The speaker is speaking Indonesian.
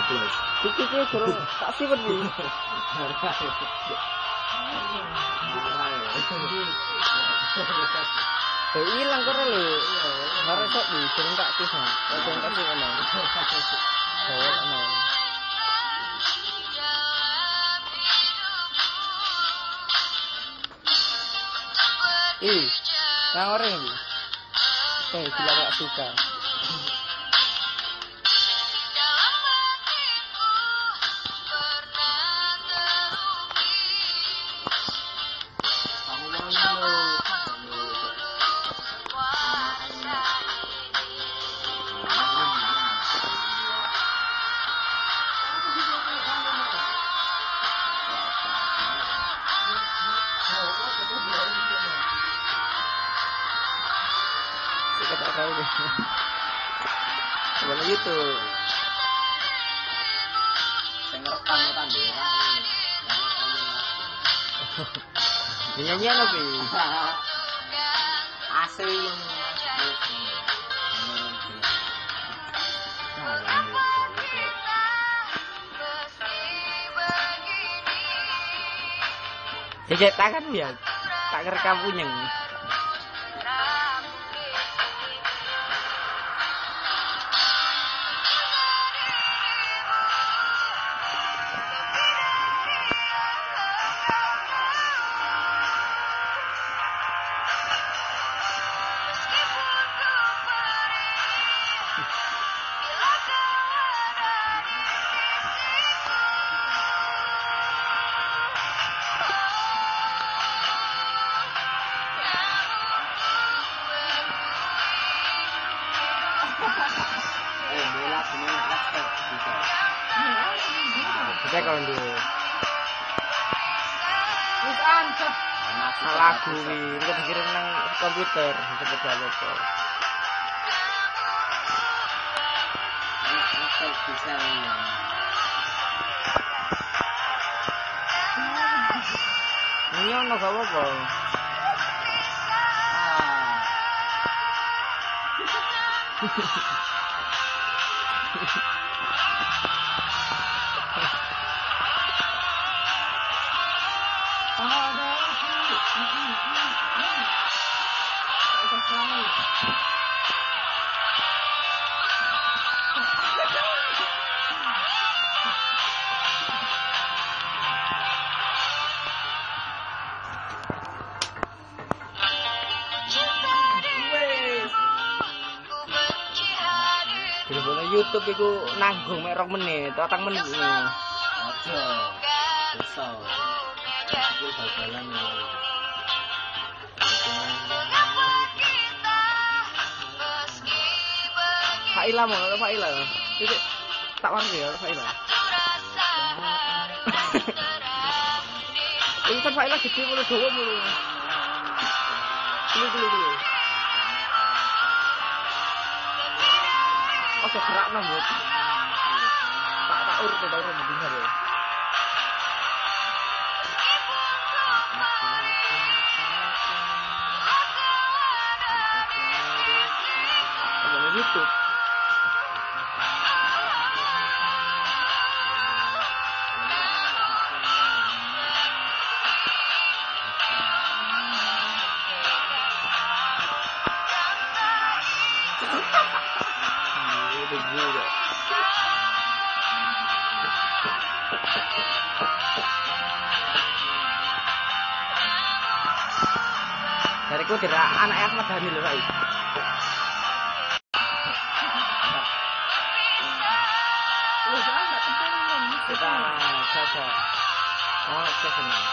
Iki durung tak siwet iki. Ilang kok lho. Harus kok durung tak tis. Durung tak tis ono. ono. Nang orang ini. Gila gak suka. Mana gitu? Pengerekam tadi. Nyanyian apa? Asli. Cek tangan ya. Tak ngerekam punyeng. Kita kalau dulu lagu ini kita pikirin nang komputer seperti apa ini ono gak apa-apa YouTube iku nanggung mek 2 menit, 4 menit. Aja. Bisa. Iku bal-balan. Faila mau, Faila. Iki tak warni ya, Faila. Ini kan Faila gede mulu dawa mulu. Dulu. Oke, gerak nambut. Tak urut dengar ya. Ada YouTube. Dariku tidak anak Ahmad Dhani lho Rai. Kita saja. Oh, oke senang.